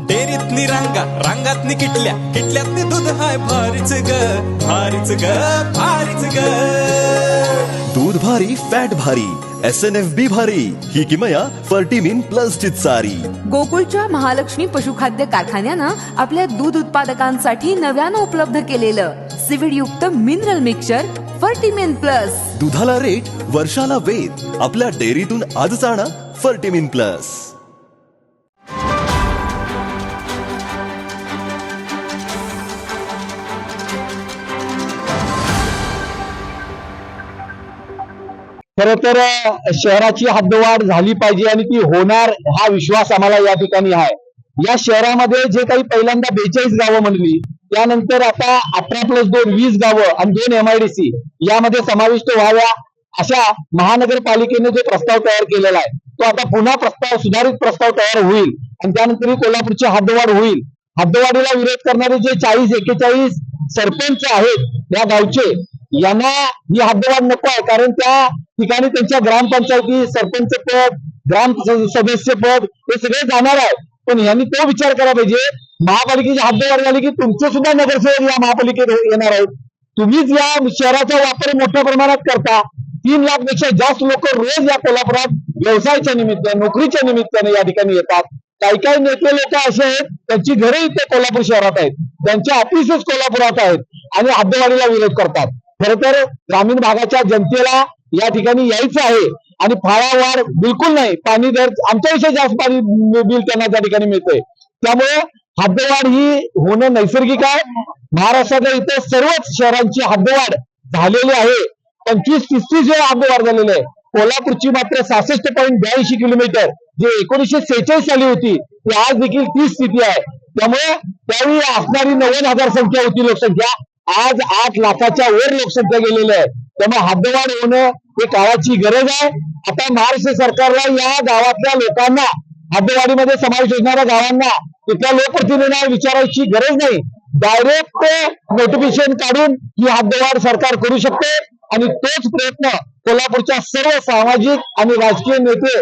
डेअरीतनी रांगा रांगातनी किटल्या किटल्यातनी दूध हाय भारीच ग भारीच ग भारीच ग. दूध भारी फॅट भारी SNFB भारी ही किमया फर्टिमिन प्लस ची सारी. गोकुळच्या महालक्ष्मी पशुखाद्य कारखान्यानं आपल्या दूध उत्पादकांसाठी नव्यानं उपलब्ध केलेलं सीविड युक्त मिनरल मिक्सचर फर्टिमिन प्लस. दुधाला रेट वर्षाला वेद आपल्या डेअरीतून आजच आणा फर्टिमिन प्लस. खरं तर शहराची हद्दवाढ झाली पाहिजे आणि ती होणार हा विश्वास आम्हाला या ठिकाणी आहे. या शहरामध्ये जे काही पहिल्यांदा 42 गावं म्हणली त्यानंतर आता 18+2 20 गावं आणि 2 MIDC यामध्ये समाविष्ट व्हाव्या अशा महानगरपालिकेने जो प्रस्ताव तयार केलेला आहे तो आता पुन्हा प्रस्ताव सुधारित प्रस्ताव तयार होईल आणि त्यानंतर कोल्हापूरची हद्दवाढ होईल. हद्दवाढीला विरोध करणारे जे 40-41 सरपंच आहेत या गावचे यांना ही हद्दवाढ नको आहे, कारण त्या ठिकाणी त्यांच्या ग्रामपंचायती सरपंच पद ग्राम सदस्य पद हे सगळे जाणार आहे. पण यांनी तो विचार करायला पाहिजे महापालिकेची हद्दवाढ झाली की तुमचे सुद्धा नगरसेवक या महापालिकेत येणार आहेत. तुम्हीच या शहराचा वापर मोठ्या प्रमाणात करता. 3 लाख पेक्षा जास्त लोक रोज या कोल्हापुरात व्यवसायाच्या निमित्ताने नोकरीच्या निमित्ताने या ठिकाणी येतात. काही काही नेते लोक असे आहेत त्यांची घरे इथे कोल्हापूर शहरात आहेत, त्यांचे ऑफिसेस कोल्हापुरात आहेत आणि हद्दवाढीला विरोध करतात. खर तर ग्रामीण भागाच्या जनतेला या ठिकाणी यायचं आहे आणि फाळावाढ बिलकुल नाही. पाणी दर आमच्यापेक्षा जास्त पाणी बिल त्यांना त्या ठिकाणी मिळतंय. त्यामुळे हद्दवाढ ही होणं नैसर्गिक आहे. महाराष्ट्रातल्या इतर सर्वच शहरांची हद्दवाढ झालेली आहे. 25-30 वेळा हद्दवाढ झालेली आहे. कोल्हापूरची मात्र 66.82 किलोमीटर जे 1946 साली होती ती आज देखील तीच स्थिती आहे. त्यामुळे त्यावेळी असणारी 90,000 संख्या होती लोकसंख्या, आज 8 लाखाच्या वर लोकसंख्या गेलेली आहे. त्यामुळे हद्दवाढ होणं हे काळाची गरज आहे. आता महाराष्ट्र सरकारला या गावातल्या लोकांना हद्दवाढीमध्ये समावेश असणाऱ्या गावांना तिथल्या लोकप्रतिनिधींना विचारायची गरज नाही. डायरेक्ट नोटिफिकेशन काढून ही हद्दवाढ सरकार करू शकते आणि तोच प्रयत्न कोल्हापूरच्या सर्व सामाजिक आणि राजकीय नेते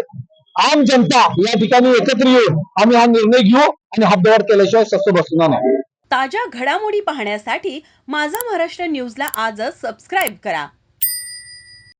आम जनता या ठिकाणी एकत्र येऊन आम्ही हा निर्णय घेऊ आणि हद्दवाढ केल्याशिवाय स्वस्थ बसणार नाही. ताज्या घडामोडी पाहण्यासाठी माझा महाराष्ट्र न्यूजला आजच सबस्क्राईब करा.